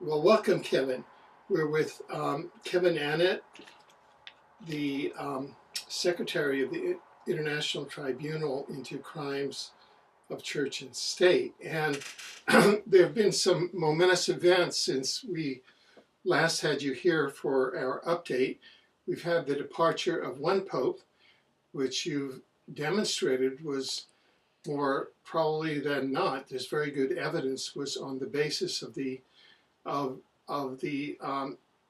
Well, welcome, Kevin. We're with Kevin Annett, the Secretary of the International Tribunal into Crimes of Church and State. And there have been some momentous events since we last had you here for our update. We've had the departure of one pope, which you've demonstrated was more probably than not, there's very good evidence, was on the basis of the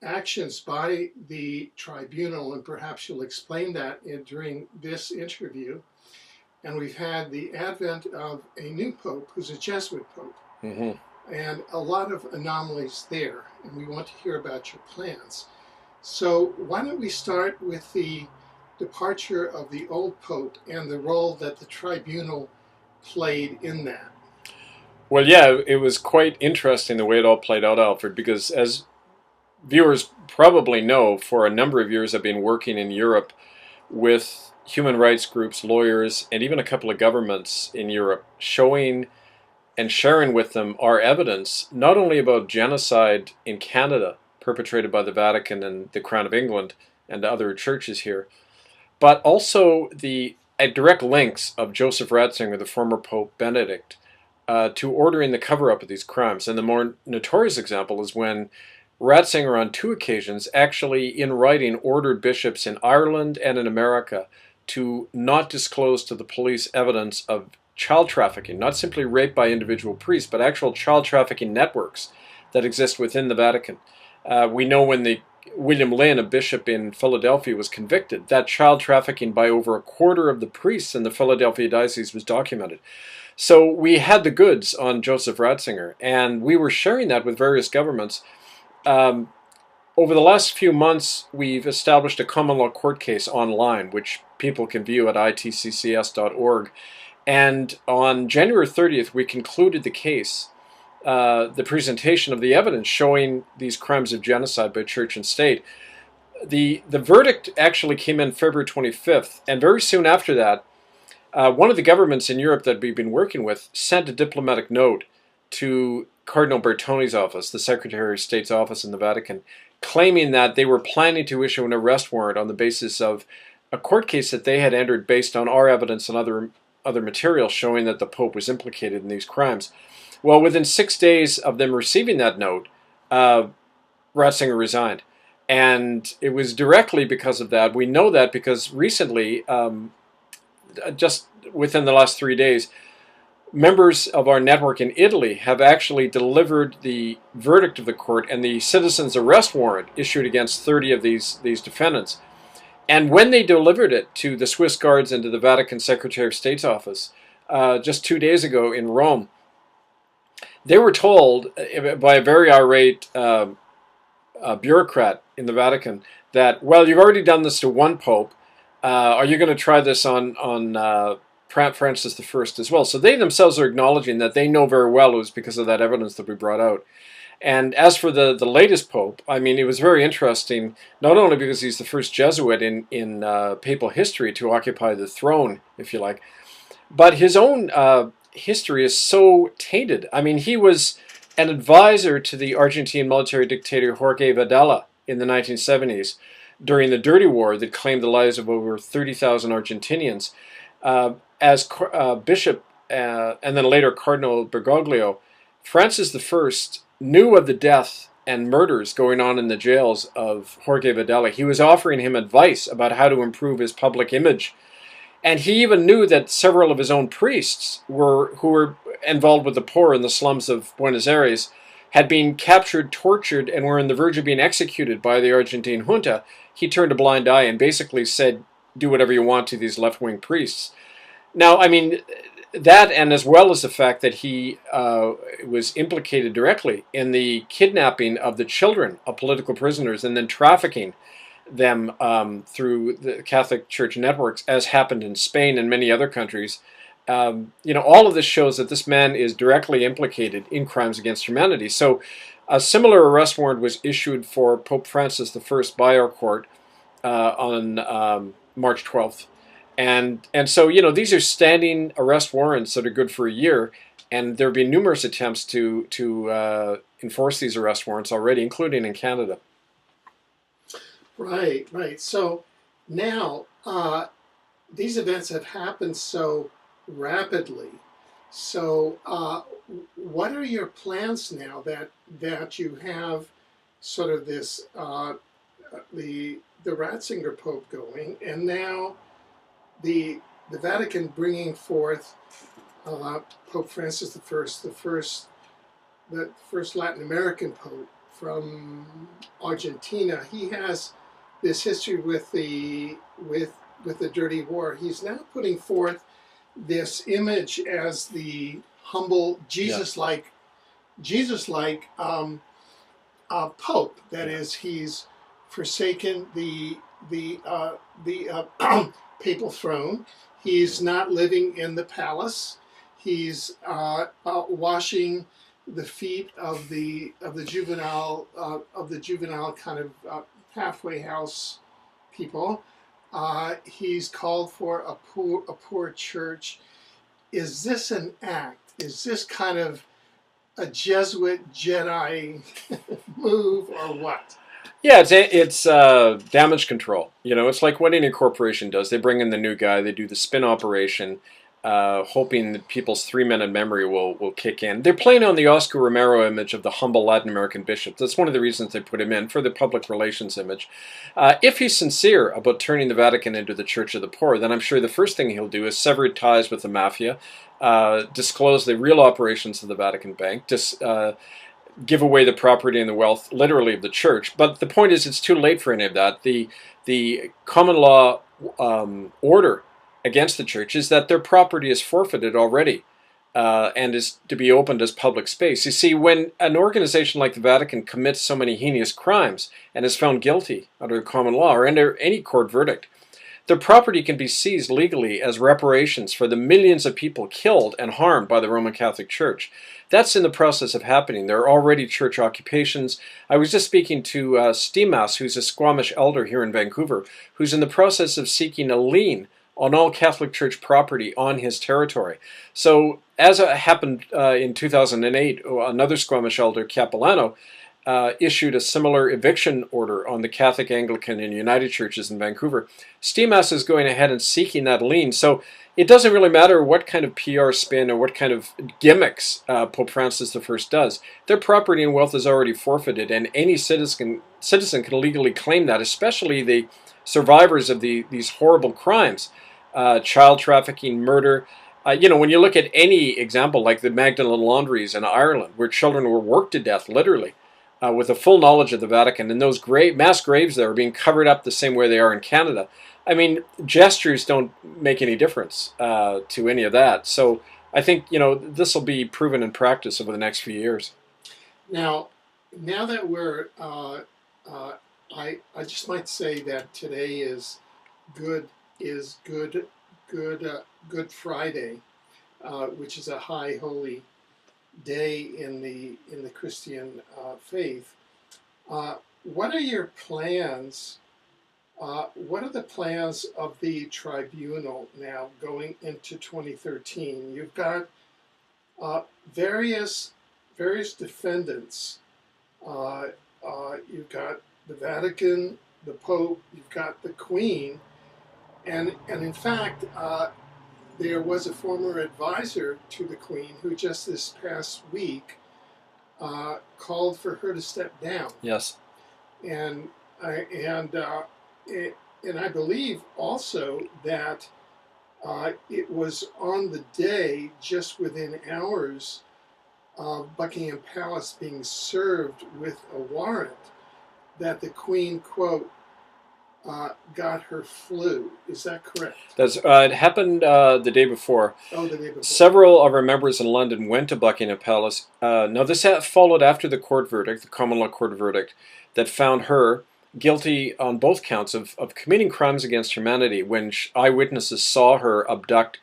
actions by the tribunal, and perhaps you'll explain that during this interview. And we've had the advent of a new pope who's a Jesuit pope, and a lot of anomalies there, and we want to hear about your plans. So why don't we start with the departure of the old pope and the role that the tribunal played in that? Well, yeah, it was quite interesting the way it all played out, Alfred, because as viewers probably know, for a number of years I've been working in Europe with human rights groups, lawyers, and even a couple of governments in Europe, showing and sharing with them our evidence, not only about genocide in Canada perpetrated by the Vatican and the Crown of England and other churches here, but also the direct links of Joseph Ratzinger, the former Pope Benedict, to ordering the cover-up of these crimes. And the more notorious example is when Ratzinger, on 2 occasions, actually in writing ordered bishops in Ireland and in America to not disclose to the police evidence of child trafficking, not simply rape by individual priests, but actual child trafficking networks that exist within the Vatican. We know when William Lynn, a bishop in Philadelphia, was convicted, that child trafficking by over a quarter of the priests in the Philadelphia diocese was documented. So we had the goods on Joseph Ratzinger, and we were sharing that with various governments. Over the last few months, we've established a common law court case online, which people can view at itccs.org. And on January 30th, we concluded the case, the presentation of the evidence showing these crimes of genocide by church and state. The verdict actually came in February 25th, and very soon after that, one of the governments in Europe that we've been working with sent a diplomatic note to Cardinal Bertoni's office, the Secretary of State's office in the Vatican, claiming that they were planning to issue an arrest warrant on the basis of a court case that they had entered based on our evidence and other material showing that the Pope was implicated in these crimes. Well, within 6 days of them receiving that note, Ratzinger resigned. And it was directly because of that. We know that because recently, just within the last 3 days, members of our network in Italy have actually delivered the verdict of the court and the citizen's arrest warrant issued against 30 of these defendants. And when they delivered it to the Swiss Guards and to the Vatican Secretary of State's office just 2 days ago in Rome, they were told by a very irate bureaucrat in the Vatican that, well, you've already done this to one pope. Are you going to try this on Francis I as well? So they themselves are acknowledging that they know very well it was because of that evidence that we brought out. And as for the latest pope, I mean, it was very interesting, not only because he's the first Jesuit in papal history to occupy the throne, if you like, but his own history is so tainted. I mean, he was an advisor to the Argentine military dictator Jorge Videla in the 1970s during the Dirty War that claimed the lives of over 30,000 Argentinians. As bishop and then later Cardinal Bergoglio, Francis I knew of the death and murders going on in the jails of Jorge Videla. He was offering him advice about how to improve his public image. And he even knew that several of his own priests who were involved with the poor in the slums of Buenos Aires had been captured, tortured, and were on the verge of being executed by the Argentine junta. He turned a blind eye and basically said, do whatever you want to these left-wing priests. Now, I mean, that, and as well as the fact that he was implicated directly in the kidnapping of the children of political prisoners and then trafficking them through the Catholic Church networks, as happened in Spain and many other countries. All of this shows that this man is directly implicated in crimes against humanity. So a similar arrest warrant was issued for Pope Francis I by our court on March 12th. And so, you know, these are standing arrest warrants that are good for a year, and there have been numerous attempts to enforce these arrest warrants already, including in Canada. Right, right. So now these events have happened so rapidly. So what are your plans now that you have sort of this the Ratzinger Pope going, and now the Vatican bringing forth Pope Francis the first Latin American Pope from Argentina. He has this history with the dirty war. He's now putting forth this image as the humble Jesus-like Pope. That is, he's forsaken the papal throne. He's not living in the palace. He's washing the feet of the juvenile kind of halfway house people. He's called for a poor church. Is this an act? Is this kind of a Jesuit Jedi move or what? Yeah, it's damage control. You know, it's like what any corporation does. They bring in the new guy, they do the spin operation, hoping that people's 3-minute memory will kick in. They're playing on the Oscar Romero image of the humble Latin American bishop. That's one of the reasons they put him in, for the public relations image. If he's sincere about turning the Vatican into the Church of the Poor, then I'm sure the first thing he'll do is sever ties with the mafia, disclose the real operations of the Vatican Bank, give away the property and the wealth, literally, of the church. But the point is, it's too late for any of that. The common law order against the church is that their property is forfeited already and is to be opened as public space. You see, when an organization like the Vatican commits so many heinous crimes and is found guilty under common law or under any court verdict, their property can be seized legally as reparations for the millions of people killed and harmed by the Roman Catholic Church. That's in the process of happening. There are already church occupations. I was just speaking to Stimas, who's a Squamish elder here in Vancouver, who's in the process of seeking a lien on all Catholic Church property on his territory. So, as happened in 2008, another Squamish elder, Capilano, issued a similar eviction order on the Catholic, Anglican, and United Churches in Vancouver. Stimas is going ahead and seeking that lien. So it doesn't really matter what kind of PR spin or what kind of gimmicks Pope Francis I does. Their property and wealth is already forfeited, and any citizen can legally claim that, especially the survivors of these horrible crimes, child trafficking, murder. You know, when you look at any example like the Magdalen laundries in Ireland, where children were worked to death, literally, with a full knowledge of the Vatican, and those mass graves there are being covered up the same way they are in Canada. I mean, gestures don't make any difference to any of that. So I think, you know, this will be proven in practice over the next few years. Now that we're, I just might say that today is Good Friday, which is a high holy day in the Christian faith. What are your plans? What are the plans of the tribunal now going into 2013? You've got various defendants. You've got the Vatican, the Pope, you've got the Queen, and in fact, there was a former advisor to the Queen who just this past week called for her to step down. Yes. And I believe also that it was on the day, just within hours of Buckingham Palace being served with a warrant, that the Queen, quote, got her flu. Is that correct? That's it happened the day before. Oh, the day before. Several of our members in London went to Buckingham Palace. Now, this followed after the court verdict, the common law court verdict, that found her guilty on both counts of committing crimes against humanity when eyewitnesses saw her abduct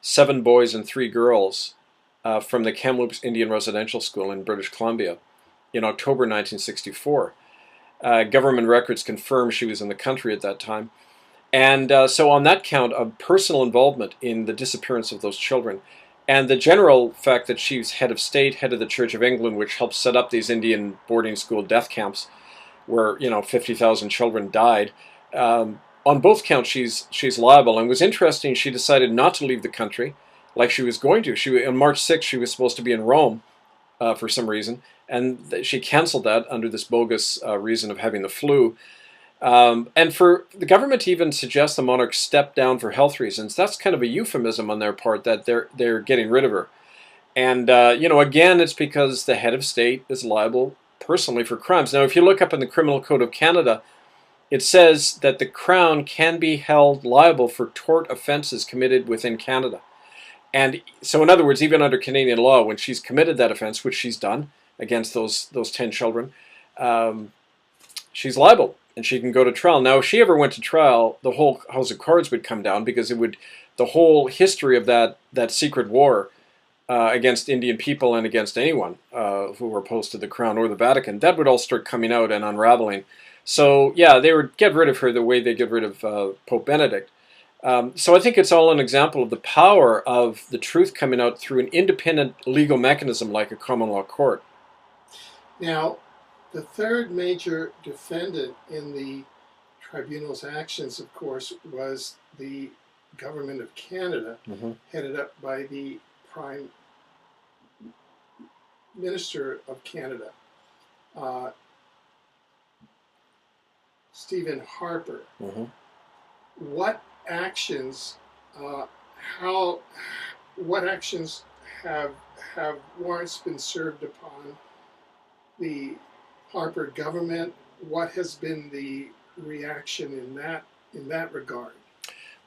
7 boys and 3 girls from the Kamloops Indian Residential School in British Columbia in October 1964. Government records confirm she was in the country at that time. And so on that count of personal involvement in the disappearance of those children, and the general fact that she's head of state, head of the Church of England, which helped set up these Indian boarding school death camps, where 50,000 children died. On both counts, she's liable. And it was interesting. She decided not to leave the country, like she was going to. On March 6th, she was supposed to be in Rome for some reason, and she canceled that under this bogus reason of having the flu. And for the government to even suggest the monarch step down for health reasons, that's kind of a euphemism on their part that they're getting rid of her. And again, it's because the head of state is liable personally for crimes. Now, if you look up in the Criminal Code of Canada, it says that the Crown can be held liable for tort offenses committed within Canada. And so, in other words, even under Canadian law, when she's committed that offense, which she's done against those 10 children, she's liable. And she can go to trial. Now, if she ever went to trial, the whole House of Cards would come down, because the whole history of that secret war against Indian people and against anyone who were opposed to the Crown or the Vatican, that would all start coming out and unraveling. So, yeah, they would get rid of her the way they get rid of Pope Benedict. So I think it's all an example of the power of the truth coming out through an independent legal mechanism like a common law court. Now, the third major defendant in the tribunal's actions, of course, was the government of Canada, headed up by the Prime Minister of Canada, Stephen Harper. What actions have warrants been served upon the Harper government? What has been the reaction in that regard?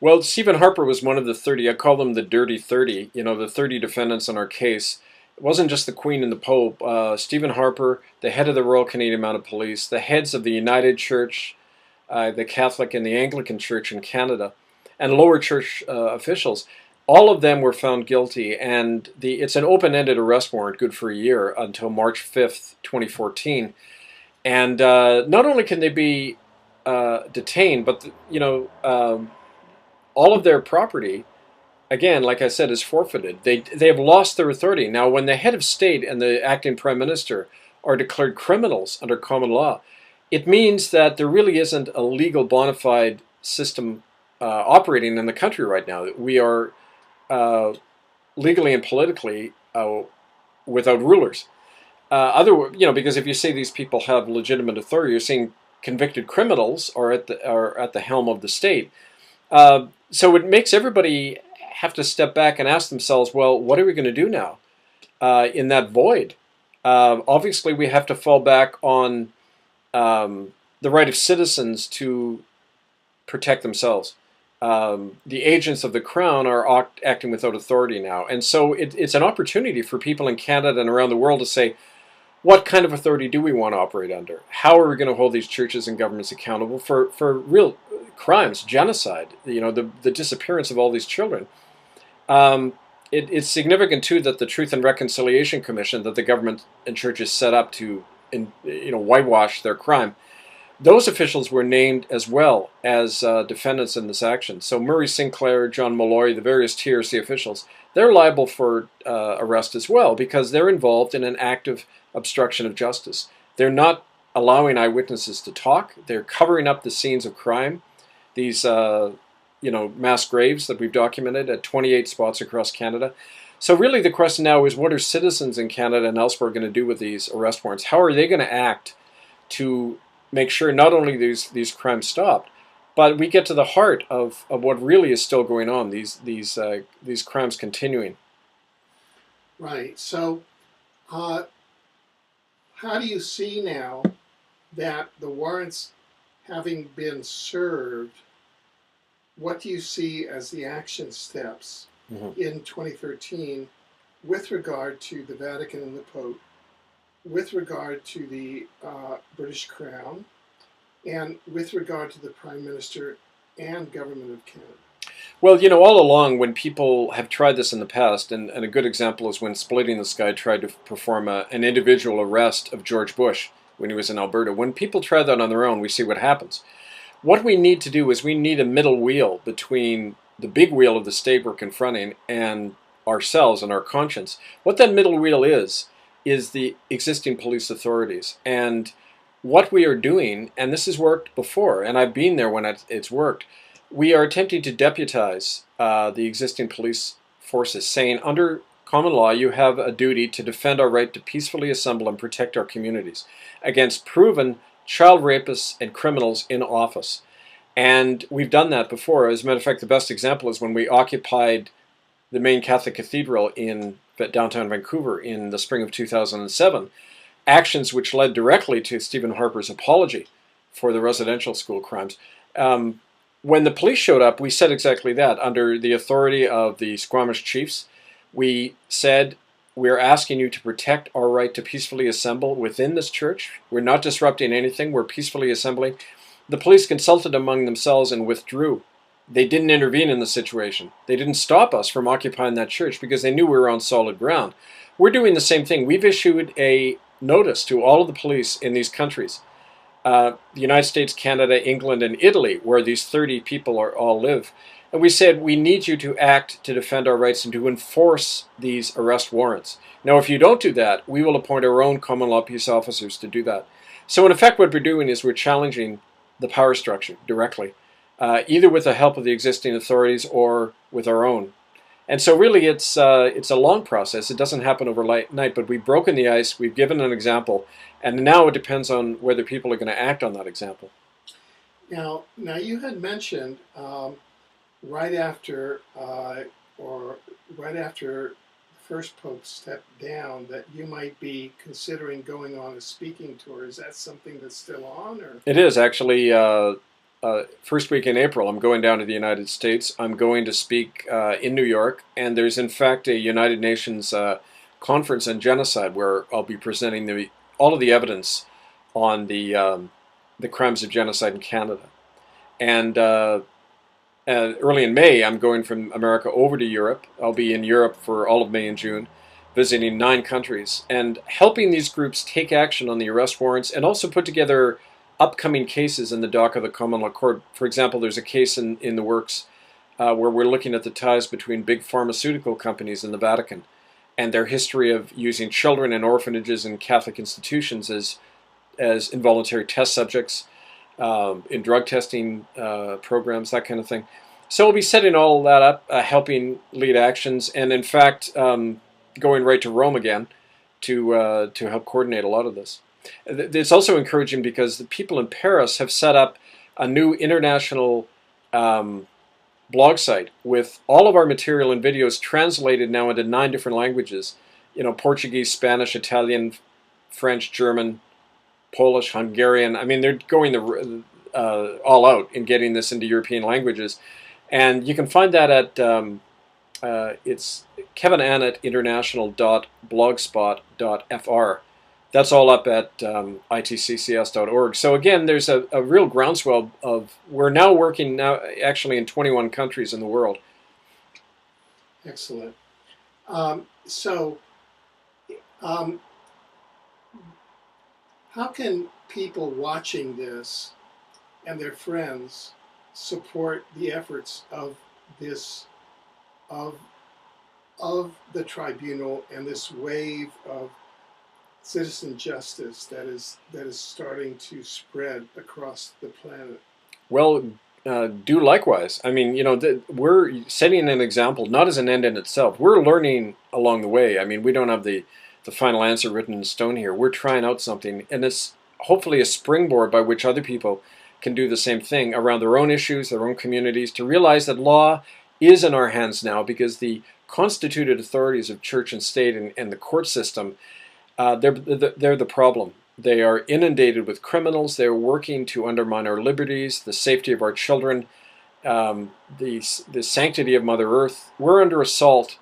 Well, Stephen Harper was one of the 30. I call them the Dirty 30. The 30 defendants in our case. It wasn't just the Queen and the Pope. Stephen Harper, the head of the Royal Canadian Mounted Police, the heads of the United Church, the Catholic and the Anglican Church in Canada, and lower church officials. All of them were found guilty, and it's an open-ended arrest warrant, good for a year, until March 5th, 2014. And not only can they be detained, but all of their property, again, like I said, is forfeited. They have lost their authority. Now, when the head of state and the acting prime minister are declared criminals under common law, it means that there really isn't a legal bona fide system operating in the country right now. We are legally and politically without rulers. Because if you say these people have legitimate authority, you're saying convicted criminals are at the helm of the state. So it makes everybody have to step back and ask themselves, well, what are we going to do now in that void? Obviously, we have to fall back on the right of citizens to protect themselves. The agents of the Crown are acting without authority now. And so it's an opportunity for people in Canada and around the world to say, what kind of authority do we want to operate under? How are we going to hold these churches and governments accountable for real crimes, genocide, the disappearance of all these children? It's significant, too, that the Truth and Reconciliation Commission that the government and churches set up to whitewash their crime, those officials were named as well as defendants in this action. So Murray Sinclair, John Malloy, the various TRC officials, they're liable for arrest as well, because they're involved in an active obstruction of justice. They're not allowing eyewitnesses to talk. They're covering up the scenes of crime. These mass graves that we've documented at 28 spots across Canada. So really the question now is, what are citizens in Canada and elsewhere going to do with these arrest warrants? How are they going to act to make sure not only these crimes stopped, but we get to the heart of what really is still going on, these crimes continuing? Right. So how do you see now that the warrants having been served, what do you see as the action steps in 2013 with regard to the Vatican and the Pope, with regard to the British Crown, and with regard to the Prime Minister and Government of Canada? Well, all along when people have tried this in the past, and a good example is when Splitting the Sky tried to perform an individual arrest of George Bush when he was in Alberta. When people try that on their own, we see what happens. What we need to do is we need a middle wheel between the big wheel of the state we're confronting and ourselves and our conscience. What that middle wheel is the existing police authorities. And what we are doing, and this has worked before, and I've been there when it's worked, we are attempting to deputize the existing police forces, saying under common law you have a duty to defend our right to peacefully assemble and protect our communities against proven child rapists and criminals in office. And we've done that before. As a matter of fact, the best example is when we occupied the main Catholic cathedral in downtown Vancouver in the spring of 2007, actions which led directly to Stephen Harper's apology for the residential school crimes. When the police showed up, we said exactly that. Under the authority of the Squamish chiefs, we said, we're asking you to protect our right to peacefully assemble within this church. We're not disrupting anything. We're peacefully assembling. The police consulted among themselves and withdrew. They didn't intervene in the situation. They didn't stop us from occupying that church because they knew we were on solid ground. We're doing the same thing. We've issued a notice to all of the police in these countries, the United States, Canada, England, and Italy, where these 30 people all live. And we said, we need you to act to defend our rights and to enforce these arrest warrants. Now, if you don't do that, we will appoint our own common law peace officers to do that. So in effect, what we're doing is we're challenging the power structure directly, either with the help of the existing authorities or with our own. And so really it's a long process. It doesn't happen overnight, but we've broken the ice, we've given an example, and now it depends on whether people are going to act on that example. Now you had mentioned right after the first Pope stepped down that you might be considering going on a speaking tour. Is that something that's still on? Or? It is actually. First week in April, I'm going down to the United States. I'm going to speak in New York, and there's in fact a United Nations conference on genocide where I'll be presenting all of the evidence on the crimes of genocide in Canada. And early in May, I'm going from America over to Europe. I'll be in Europe for all of May and June, visiting 9 countries and helping these groups take action on the arrest warrants and also put together upcoming cases in the dock of the common law court. For example, there's a case in the works where we're looking at the ties between big pharmaceutical companies and the Vatican and their history of using children in orphanages and Catholic institutions as involuntary test subjects in drug testing programs, that kind of thing. So we'll be setting all that up, helping lead actions, and in fact going right to Rome again to help coordinate a lot of this. It's also encouraging because the people in Paris have set up a new international blog site with all of our material and videos translated now into 9 different languages. You know, Portuguese, Spanish, Italian, French, German, Polish, Hungarian. I mean, they're going all out in getting this into European languages. And you can find that at it's kevinannetinternational.blogspot.fr. That's all up at itccs.org. So again, there's a real groundswell of, we're now working now actually in 21 countries in the world. Excellent. How can people watching this and their friends support the efforts of this, of the tribunal and this wave of citizen justice that is starting to spread across the planet? Well, do likewise. I mean, you know, we're setting an example, not as an end in itself. We're learning along the way. I mean, we don't have the final answer written in stone here. We're trying out something, and it's hopefully a springboard by which other people can do the same thing around their own issues, their own communities, to realize that law is in our hands now because the constituted authorities of church and state and the court system, they're the problem. They are inundated with criminals. They're working to undermine our liberties, the safety of our children, the sanctity of Mother Earth. We're under assault,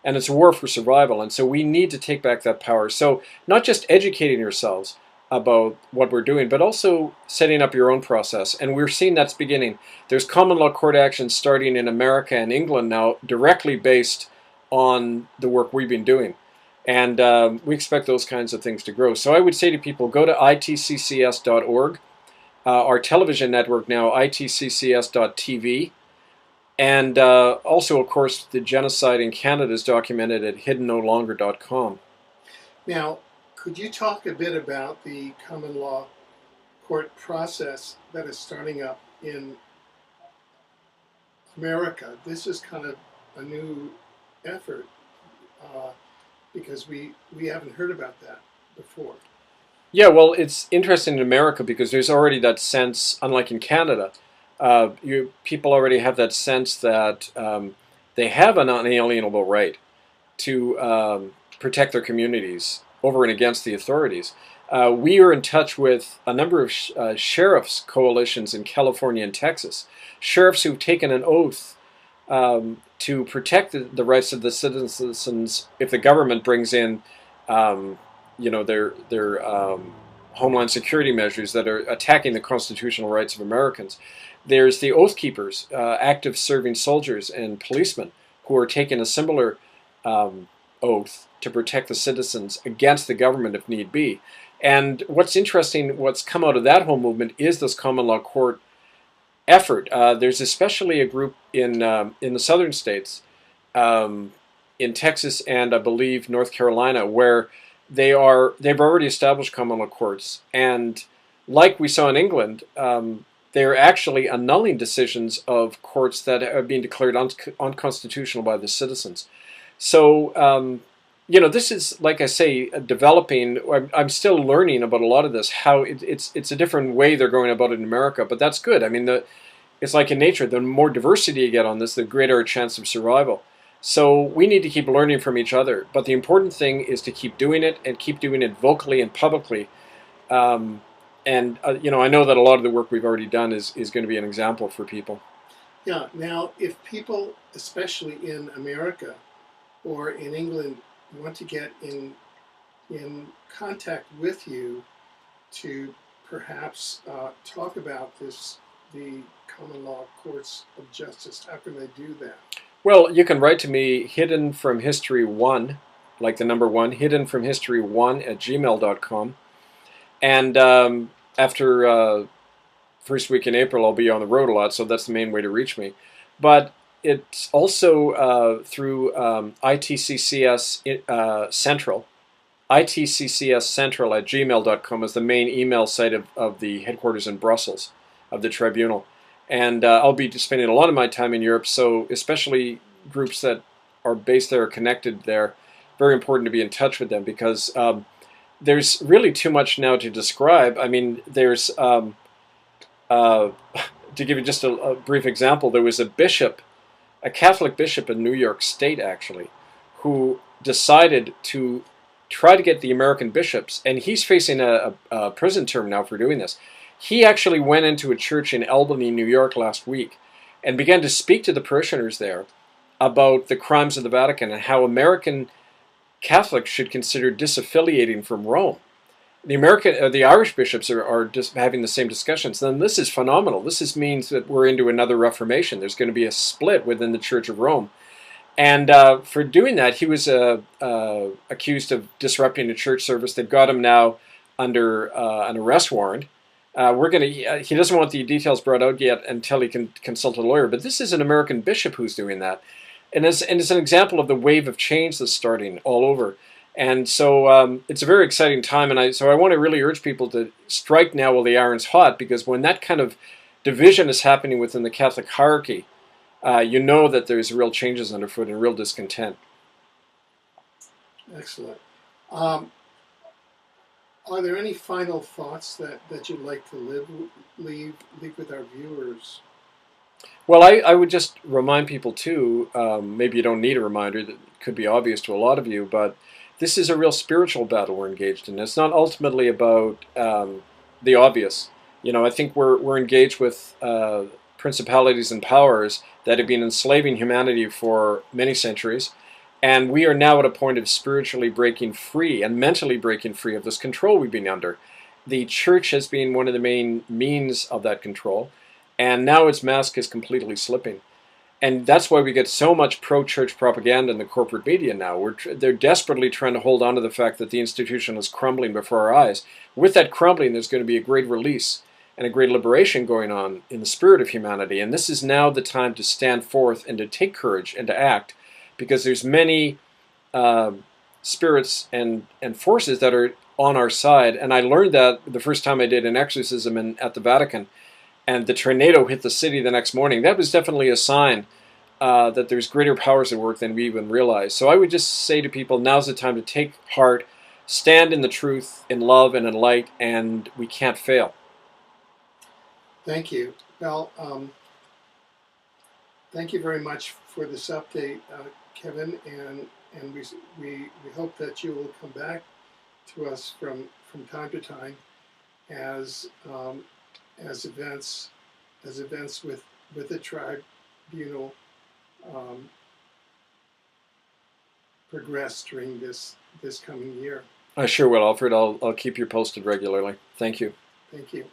and it's a war for survival. And so we need to take back that power. So not just educating yourselves about what we're doing, but also setting up your own process. And we're seeing that's beginning. There's common law court actions starting in America and England now, directly based on the work we've been doing. And we expect those kinds of things to grow. So I would say to people, go to itccs.org. our television network now, itccs.tv, and also, of course, the genocide in Canada is documented at hiddennolonger.com. Now, could you talk a bit about the common law court process that is starting up in America? This is kind of a new effort because we haven't heard about that before. Yeah, well, it's interesting in America because there's already that sense, unlike in Canada, people already have that sense that they have an unalienable right to protect their communities over and against the authorities. We are in touch with a number of sheriffs' coalitions in California and Texas, sheriffs who've taken an oath to protect the rights of the citizens if the government brings in their homeland security measures that are attacking the constitutional rights of Americans. There's the Oath Keepers, active serving soldiers and policemen who are taking a similar oath to protect the citizens against the government if need be. And what's interesting, what's come out of that whole movement is this common law court effort. There's especially a group in the southern states, in Texas and I believe North Carolina, where they've already established common law courts, and like we saw in England, they're actually annulling decisions of courts that are being declared unconstitutional by the citizens. So this is, like I say, developing. I'm still learning about a lot of this. How it's a different way they're going about it in America, but that's good. I mean, it's like in nature. The more diversity you get on this, the greater a chance of survival. So we need to keep learning from each other. But the important thing is to keep doing it and keep doing it vocally and publicly. I know that a lot of the work we've already done is going to be an example for people. Yeah. Now, if people, especially in America or in England, want to get in contact with you to perhaps talk about the common law courts of justice, how can they do that? Well, you can write to me, hidden from history 1, like the number 1, hidden from history 1 at gmail.com. And after first week in April, I'll be on the road a lot, so that's the main way to reach me. But it's also through ITCCS Central. ITCCS Central at gmail.com is the main email site of the headquarters in Brussels of the tribunal. And I'll be spending a lot of my time in Europe, so especially groups that are based there, connected there, very important to be in touch with them because there's really too much now to describe. I mean, there's, to give you just a brief example, there was a Catholic bishop in New York State, actually, who decided to try to get the American bishops, and he's facing a prison term now for doing this. He actually went into a church in Albany, New York last week and began to speak to the parishioners there about the crimes of the Vatican and how American Catholics should consider disaffiliating from Rome. The Irish bishops are just having the same discussions. And this is phenomenal. This means that we're into another Reformation. There's going to be a split within the Church of Rome. And for doing that, he was accused of disrupting a church service. They've got him now under an arrest warrant. He doesn't want the details brought out yet until he can consult a lawyer. But this is an American bishop who's doing that. And it's an example of the wave of change that's starting all over. And so it's a very exciting time. And I want to really urge people to strike now while the iron's hot, because when that kind of division is happening within the Catholic hierarchy, you know that there's real changes underfoot and real discontent. Excellent. Are there any final thoughts that you'd like to leave with our viewers? Well, I would just remind people too, maybe you don't need a reminder, that could be obvious to a lot of you, but this is a real spiritual battle we're engaged in. It's not ultimately about the obvious. I think we're engaged with principalities and powers that have been enslaving humanity for many centuries. And we are now at a point of spiritually breaking free and mentally breaking free of this control we've been under. The church has been one of the main means of that control, and now its mask is completely slipping. And that's why we get so much pro-church propaganda in the corporate media now. They're desperately trying to hold on to the fact that the institution is crumbling before our eyes. With that crumbling, there's going to be a great release. and a great liberation going on in the spirit of humanity. And this is now the time to stand forth and to take courage and to act, because there's many spirits and forces that are on our side. And I learned that the first time I did an exorcism at the Vatican, and the tornado hit the city the next morning. That was definitely a sign that there's greater powers at work than we even realize. So I would just say to people, now's the time to take heart, stand in the truth, in love and in light, and we can't fail. Thank you. Well, thank you very much for this update, Kevin, and we hope that you will come back to us from time to time as events with the tribunal progress during this coming year. I sure will, Alfred. I'll keep you posted regularly. Thank you. Thank you.